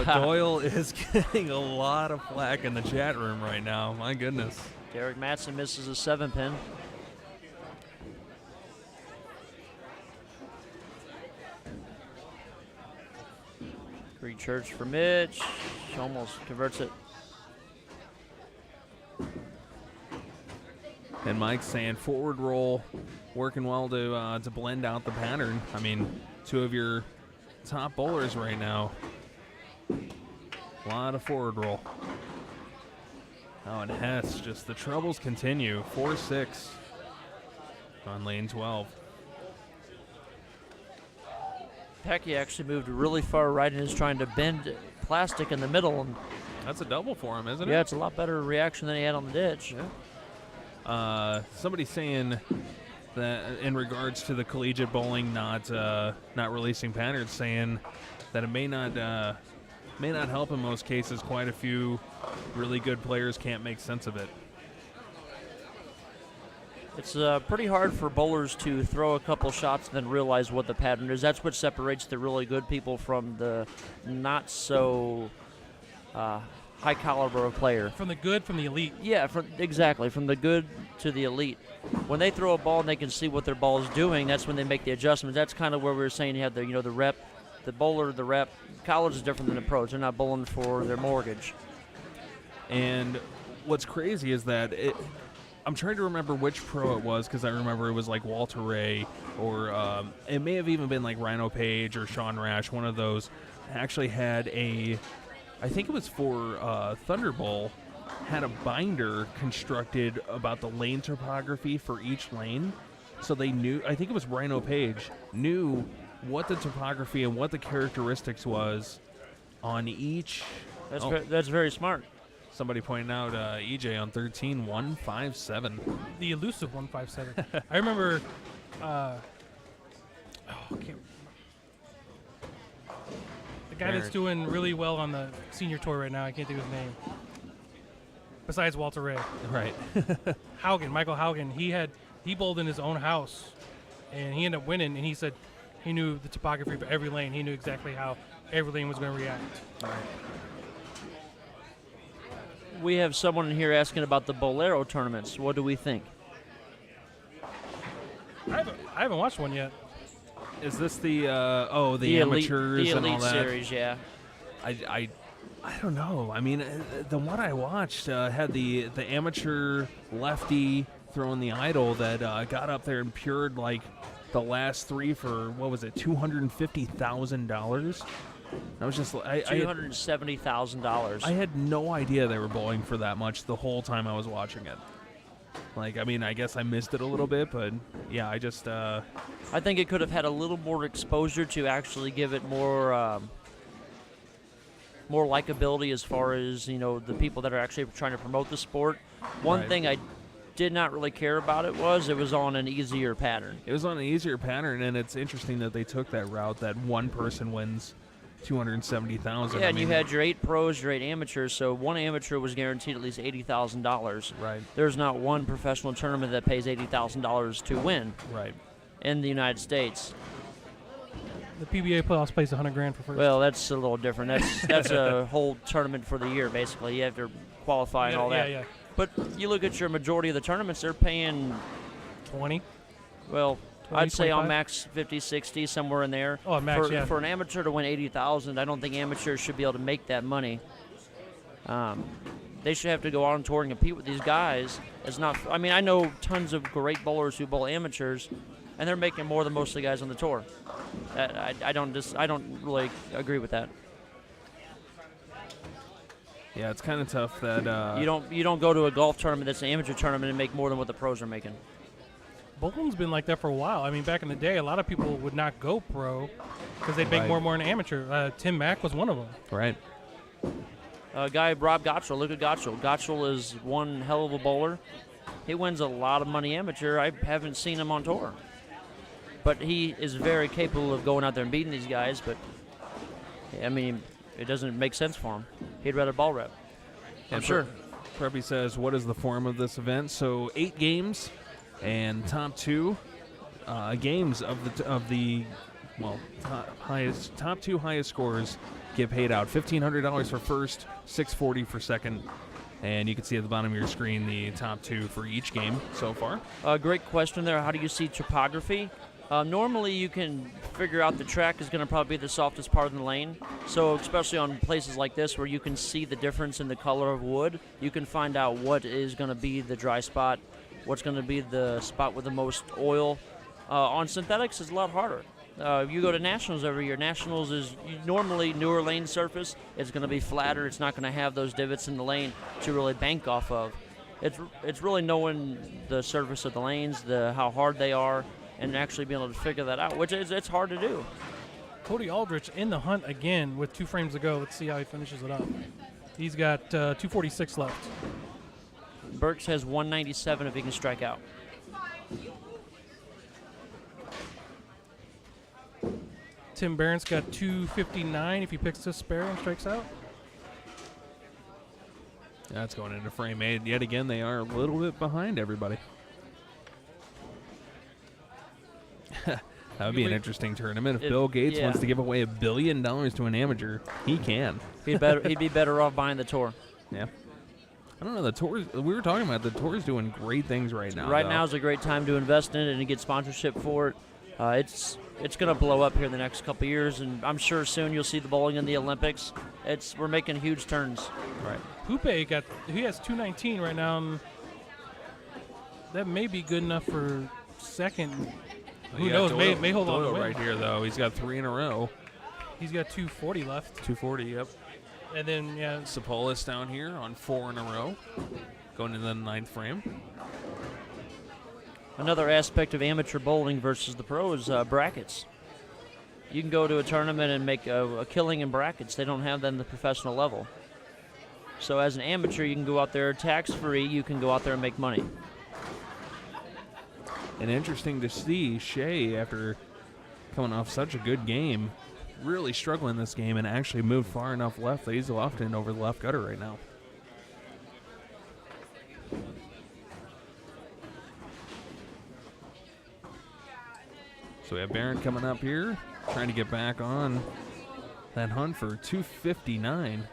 Speaker 1: Doyle is getting a lot of flack in the chat room right now. My goodness.
Speaker 3: Derrick Matson misses a 7-pin. Green Church for Mitch. Almost converts it.
Speaker 1: And Mike's saying forward roll, working well to blend out the pattern. I mean, 2 of your top bowlers right now. A lot of forward roll. Oh, and Hess, just the troubles continue. 4-6 on lane 12.
Speaker 3: Packy actually moved really far right and is trying to bend plastic in the middle. And
Speaker 1: That's a double for him, isn't it?
Speaker 3: yeah, it's a lot better reaction than he had on the ditch.
Speaker 1: Somebody saying that in regards to the collegiate bowling not releasing patterns, saying that it may not help in most cases. Quite a few really good players can't make sense of it.
Speaker 3: It's pretty hard for bowlers to throw a couple shots and then realize what the pattern is. That's what separates the really good people from the not so high caliber of player.
Speaker 2: From the good, from the elite.
Speaker 3: Yeah, exactly. From the good to the elite. When they throw a ball and they can see what their ball is doing, that's when they make the adjustments. That's kind of where we were saying you have the the rep, the bowler, the rep. College is different than the pros. They're not bowling for their mortgage.
Speaker 1: And what's crazy is that I'm trying to remember which pro it was, because I remember it was like Walter Ray, or it may have even been like Rhino Page or Sean Rash. One of those actually had I think it was for Thunder Bowl, had a binder constructed about the lane topography for each lane. So they knew, I think it was Rhino Page, knew what the topography and what the characteristics was on each.
Speaker 3: That's very smart.
Speaker 1: Somebody pointing out EJ on 13, 157.
Speaker 2: The elusive 157. I remember. The guy that's
Speaker 1: Byrd.
Speaker 2: doing really well on the senior tour right now. I can't think of his name. Besides Walter Ray,
Speaker 1: Right.
Speaker 2: Michael Haugen. He bowled in his own house, and he ended up winning. And he said he knew the topography for every lane. He knew exactly how every lane was going to react.
Speaker 3: We have someone in here asking about the Bolero tournaments. What do we think?
Speaker 2: I haven't watched one yet.
Speaker 1: Is this the amateurs
Speaker 3: the
Speaker 1: and all
Speaker 3: elite
Speaker 1: that?
Speaker 3: series? Yeah.
Speaker 1: I don't know. I mean, the one I watched had the amateur lefty throwing the idol that got up there and pured like the last three for what was it, $250,000. I was just
Speaker 3: $270,000.
Speaker 1: I had no idea they were bowling for that much the whole time I was watching it. Like, I mean, I guess I missed it a little bit, but yeah, I just.
Speaker 3: I think it could have had a little more exposure to actually give it more likability as far as, the people that are actually trying to promote the sport. One
Speaker 1: Right.
Speaker 3: thing I did not really care about it was on an easier pattern.
Speaker 1: It was on an easier pattern, and it's interesting that they took that route, that one person wins $270,000.
Speaker 3: Yeah, and you had your 8 pros, your 8 amateurs, so one amateur was guaranteed at least $80,000.
Speaker 1: Right.
Speaker 3: There's not one professional tournament that pays $80,000 to win
Speaker 1: Right.
Speaker 3: in the United States.
Speaker 2: The PBA playoffs pays $100,000 for first.
Speaker 3: Well, that's a little different. That's a whole tournament for the year, basically. You have to qualify and all that.
Speaker 2: Yeah.
Speaker 3: But you look at your majority of the tournaments, they're paying,
Speaker 2: 20.
Speaker 3: well,
Speaker 2: 20,
Speaker 3: I'd say on
Speaker 2: 25?
Speaker 3: max 50, 60, somewhere in there.
Speaker 2: Oh, max,
Speaker 3: for,
Speaker 2: yeah.
Speaker 3: For an amateur to win 80,000, I don't think amateurs should be able to make that money. They should have to go out on tour and compete with these guys. It's not. I mean, I know tons of great bowlers who bowl amateurs, and they're making more than most of the guys on the tour. I don't really agree with that.
Speaker 1: Yeah, it's kind of tough that
Speaker 3: You don't go to a golf tournament that's an amateur tournament and make more than what the pros are making.
Speaker 2: Bowling's been like that for a while. I mean, back in the day, a lot of people would not go pro because they'd make
Speaker 1: Right.
Speaker 2: more and more in amateur. Tim Mack was one of them.
Speaker 1: right.
Speaker 3: Guy Rob Gottschall, look at Gottschall. Gottschall is one hell of a bowler. He wins a lot of money amateur. I haven't seen him on tour. But he is very capable of going out there and beating these guys, but, I mean, it doesn't make sense for him. He'd rather ball rep. I'm
Speaker 1: And
Speaker 3: sure.
Speaker 1: Preppy says, what is the form of this event? So 8 games, and top 2 games of the top 2 highest scores get paid out. $1,500 for first, $640 for second, and you can see at the bottom of your screen the top 2 for each game so far.
Speaker 3: Great question there. How do you see topography? Normally you can figure out the track is going to probably be the softest part of the lane. So especially on places like this where you can see the difference in the color of wood, you can find out what is going to be the dry spot, what's going to be the spot with the most oil. On synthetics, it's a lot harder. You go to Nationals every year. Nationals is normally newer lane surface. It's going to be flatter. It's not going to have those divots in the lane to really bank off of. It's really knowing the surface of the lanes, how hard they are, and actually being able to figure that out, which it's hard to do.
Speaker 2: Cody Aldrich in the hunt again with 2 frames to go. Let's see how he finishes it up. He's got 246 left.
Speaker 3: Burks has 197 if he can strike out.
Speaker 2: Tim Behrendt got 259 if he picks this spare and strikes out.
Speaker 1: That's going into frame 8. Yet again, they are a little bit behind everybody. That would be an interesting tournament. If Bill Gates wants to give away $1 billion to an amateur, he can.
Speaker 3: He'd be better off buying the tour.
Speaker 1: Yeah. I don't know. The tour. We were talking about the tour's doing great things right now.
Speaker 3: Right now is a great time to invest in it and to get sponsorship for it. It's going to blow up here in the next couple of years, and I'm sure soon you'll see the bowling in the Olympics. We're making huge turns.
Speaker 1: Right.
Speaker 2: Hupé he has 219 right now. And that may be good enough for second. Who knows?
Speaker 1: Doyle,
Speaker 2: may hold on to
Speaker 1: Doyle
Speaker 2: win.
Speaker 1: right here, though. He's got 3 in a row.
Speaker 2: He's got 240 left.
Speaker 1: 240, yep.
Speaker 2: And then, yeah.
Speaker 1: Sapolis down here on 4 in a row, going into the 9th frame.
Speaker 3: Another aspect of amateur bowling versus the pros, brackets. You can go to a tournament and make a killing in brackets. They don't have that in the professional level. So as an amateur, you can go out there tax-free. You can go out there and make money.
Speaker 1: And interesting to see Shea, after coming off such a good game, really struggling this game and actually moved far enough left that he's lofting over the left gutter right now. So we have Behrendt coming up here, trying to get back on that hunt for 259.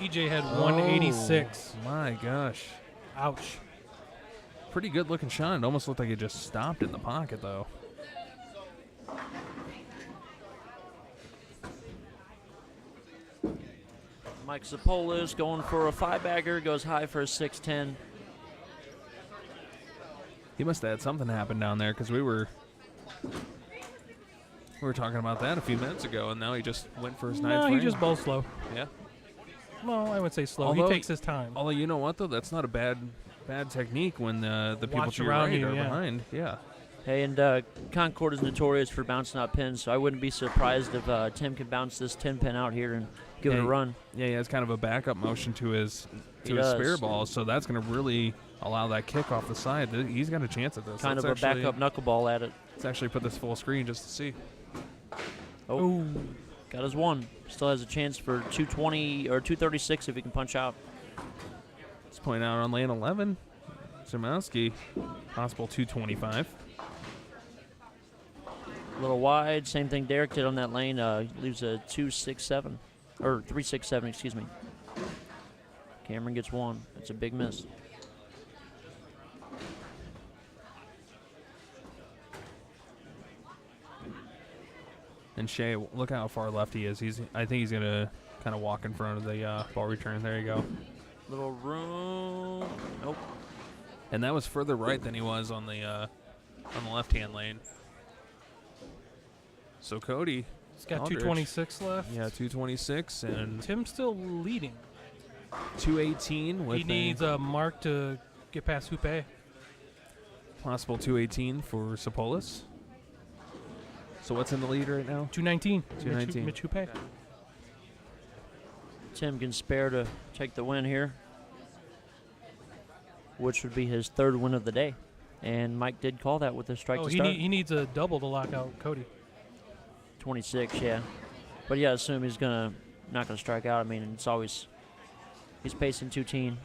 Speaker 2: EJ had 186.
Speaker 1: Oh, my gosh.
Speaker 2: Ouch.
Speaker 1: Pretty good looking shot. It almost looked like it just stopped in the pocket, though.
Speaker 3: Mike Sapolis going for a 5-bagger, goes high for a 6'10".
Speaker 1: He must have had something happen down there because we were talking about that a few minutes ago, and now he just went for his ninth
Speaker 2: No,
Speaker 1: frame.
Speaker 2: he just bowls slow.
Speaker 1: Yeah.
Speaker 2: Well, I would say slow.
Speaker 1: Although-
Speaker 2: he takes his time.
Speaker 1: Although, you know what, though? That's not a bad technique when the people
Speaker 2: Watch
Speaker 1: to your
Speaker 2: around
Speaker 1: right
Speaker 2: you,
Speaker 1: are
Speaker 2: yeah.
Speaker 1: behind. Yeah.
Speaker 3: Hey, and Concord is notorious for bouncing out pins, so I wouldn't be surprised if Tim can bounce this 10 pin out here and give it a run.
Speaker 1: Yeah, he has kind of a backup motion to his
Speaker 3: He
Speaker 1: his
Speaker 3: does.
Speaker 1: spare ball, so that's going to really allow that kick off the side. He's got a chance at this.
Speaker 3: Kind of
Speaker 1: Let's
Speaker 3: a
Speaker 1: actually-
Speaker 3: backup knuckleball at it.
Speaker 1: Let's actually put this full screen just to see.
Speaker 3: Oh,
Speaker 2: Ooh.
Speaker 3: got his one. Still has a chance for 220 or 236 if he can punch out.
Speaker 1: Let's point out on lane 11, Czmowski, possible 225.
Speaker 3: A little wide. Same thing Derrick did on that lane. Leaves a 267 or 367. Excuse me. Kamron gets one. That's a big miss.
Speaker 1: And Shea, look how far left he is. I think he's going to kind of walk in front of the ball return. There you go.
Speaker 3: Little room. Nope.
Speaker 1: And that was further right than he was on the left-hand lane. So Cody,
Speaker 2: He's got
Speaker 1: Aldrich.
Speaker 2: 226 left.
Speaker 1: Yeah, 226 and
Speaker 2: Tim's still leading.
Speaker 1: 218 with
Speaker 2: He needs a mark to get past Hupé.
Speaker 1: possible 218 for Sapolis. So what's in the lead right now?
Speaker 2: 219.
Speaker 1: 219.
Speaker 2: Mitch Hupé.
Speaker 3: Tim can spare to take the win here, which would be his third win of the day. And Mike did call that with a strike
Speaker 2: Oh,
Speaker 3: to
Speaker 2: he,
Speaker 3: start.
Speaker 2: he needs a double to lock out Cody.
Speaker 3: 26, yeah. But yeah, assume he's not gonna strike out. I mean, it's always he's pacing 210.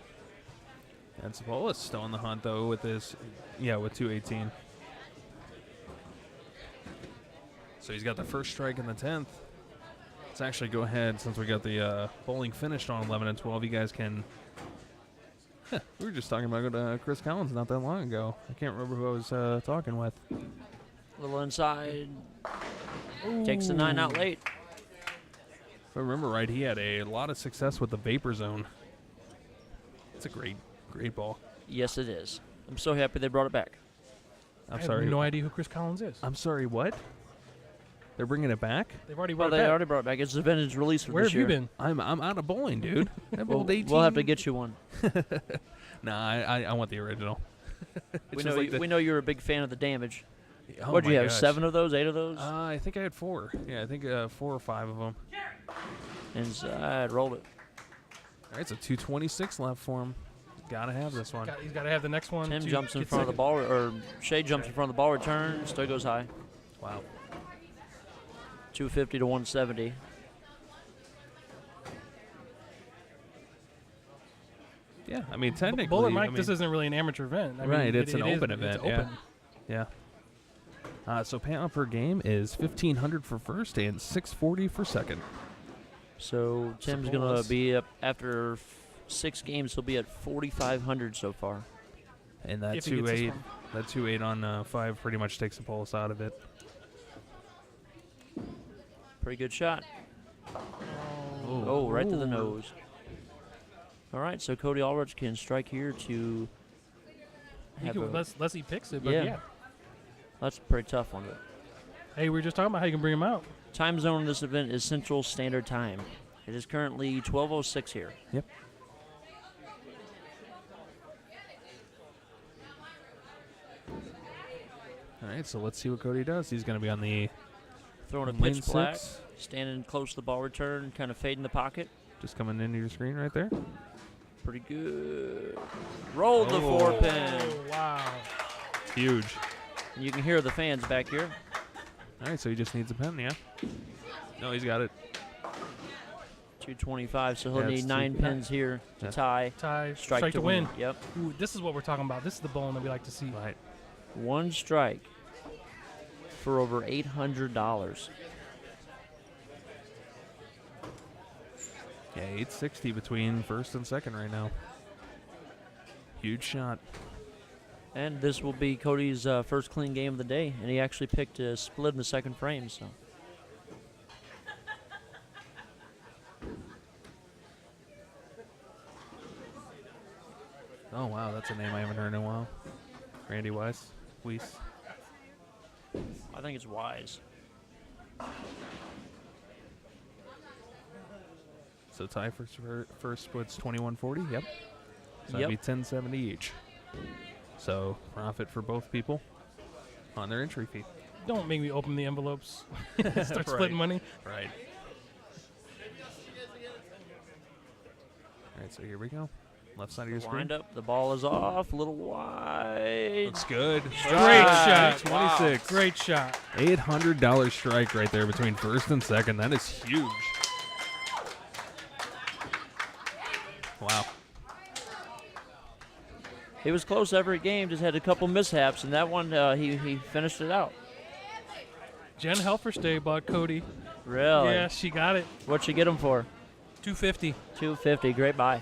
Speaker 1: And Sapolis still in the hunt though with 218. So he's got the first strike in the 10th. Let's actually go ahead, since we got the bowling finished on 11 and 12. You guys can. We were just talking about Chris Collins not that long ago. I can't remember who I was talking with.
Speaker 3: Little inside. Takes the 9 out late.
Speaker 1: If I remember right, he had a lot of success with the Vapor Zone. It's a great ball.
Speaker 3: Yes, it is. I'm so happy they brought it back.
Speaker 1: I'm
Speaker 2: I
Speaker 1: sorry.
Speaker 2: have no idea who Chris Collins is.
Speaker 1: I'm sorry, what? They're bringing it back?
Speaker 2: They've already
Speaker 3: Well,
Speaker 2: brought
Speaker 3: they
Speaker 2: it back.
Speaker 3: already brought it back. It's the vintage release from
Speaker 2: Where
Speaker 3: this
Speaker 2: have you
Speaker 3: year.
Speaker 2: been?
Speaker 1: I'm out of bowling, dude. I
Speaker 3: We'll,
Speaker 1: bowled 18.
Speaker 3: we'll have to get you one.
Speaker 1: Nah, I want the original.
Speaker 3: We know, we know you're a big fan of the damage.
Speaker 1: Oh
Speaker 3: What did
Speaker 1: my
Speaker 3: you have,
Speaker 1: gosh.
Speaker 3: 7 of those, 8 of those?
Speaker 1: I think I had 4. Yeah, I think 4 or 5 of them.
Speaker 3: Inside, rolled it.
Speaker 1: All right, so 226 left for him. Gotta have this one.
Speaker 2: He's got to have the next one.
Speaker 3: Tim
Speaker 2: to
Speaker 3: jumps in
Speaker 2: get
Speaker 3: front of the
Speaker 2: second.
Speaker 3: ball, or Shea jumps in front of the ball return, still goes high.
Speaker 1: Wow.
Speaker 3: 250 to 170.
Speaker 1: Yeah, I mean, technically.
Speaker 2: Bowler Mike,
Speaker 1: I mean,
Speaker 2: this isn't really an amateur event. I mean,
Speaker 1: Right, it's an
Speaker 2: it is-
Speaker 1: open event,
Speaker 2: It's
Speaker 1: yeah.
Speaker 2: open.
Speaker 1: Yeah. So payout per game is 1,500 for first and 640 for second.
Speaker 3: So Tim's going
Speaker 1: Sapolis.
Speaker 3: to be up after 6 games. He'll be at 4,500 so far.
Speaker 1: And that
Speaker 2: If he gets this
Speaker 1: 2-8,
Speaker 2: one.
Speaker 1: that 2-8 on 5 pretty much takes the pulse out of it.
Speaker 3: Pretty good shot. Oh, right to the
Speaker 2: Ooh.
Speaker 3: nose. All right, so Cody Aldrich can strike here to have
Speaker 2: Unless he picks it, but
Speaker 3: Yeah.
Speaker 2: yeah.
Speaker 3: That's a pretty tough one.
Speaker 2: Hey, we were just talking about how you can bring him out.
Speaker 3: Time zone in this event is Central Standard Time. It is currently 12:06 here.
Speaker 1: Yep. All right, so let's see what Cody does. He's going to be on the
Speaker 3: Throwing a
Speaker 1: lane
Speaker 3: pitch black,
Speaker 1: 6.
Speaker 3: standing close to the ball return, kind of fading the pocket.
Speaker 1: Just coming into your screen right there.
Speaker 3: Pretty good. Rolled the
Speaker 1: Oh.
Speaker 3: 4-pin.
Speaker 2: Oh, wow.
Speaker 1: Huge.
Speaker 3: You can hear the fans back here.
Speaker 1: All right, so he just needs a pen, yeah? No, he's got it.
Speaker 3: 225, so he'll
Speaker 1: Yeah, it's
Speaker 3: need 9
Speaker 1: two-
Speaker 3: pins here to
Speaker 1: Yeah.
Speaker 3: tie.
Speaker 2: Tie,
Speaker 3: Strike to win. Yep.
Speaker 2: Ooh, this is what we're talking about. This is the bowling that we like to see.
Speaker 1: Right.
Speaker 3: 1 strike for over $800.
Speaker 1: Yeah, 860 between first and second right now. Huge shot.
Speaker 3: And this will be Cody's first clean game of the day, and he actually picked a split in the second frame. So.
Speaker 1: Oh, wow, that's a name I haven't heard in a while. Randy Weiss.
Speaker 3: I think it's wise.
Speaker 1: So tie for first split's 21.40. Yep. So that'd
Speaker 3: Yep.
Speaker 1: be 10.70 each. So profit for both people on their entry fee.
Speaker 2: Don't make me open the envelopes. Start
Speaker 1: Right.
Speaker 2: splitting money.
Speaker 1: Right. All right, so here we go. Left side of your screen.
Speaker 3: Wind up. The ball is off. A little wide.
Speaker 1: Looks good.
Speaker 2: Great shot.
Speaker 1: 26.
Speaker 2: Great shot.
Speaker 1: $800 strike right there between first and second. That is huge. Wow.
Speaker 3: He was close every game, just had a couple mishaps, and that one he finished it out.
Speaker 2: Jen Helferstay bought Cody.
Speaker 3: Really?
Speaker 2: Yeah, she got it.
Speaker 3: What'd you get him for?
Speaker 2: $250.
Speaker 3: $250. Great buy.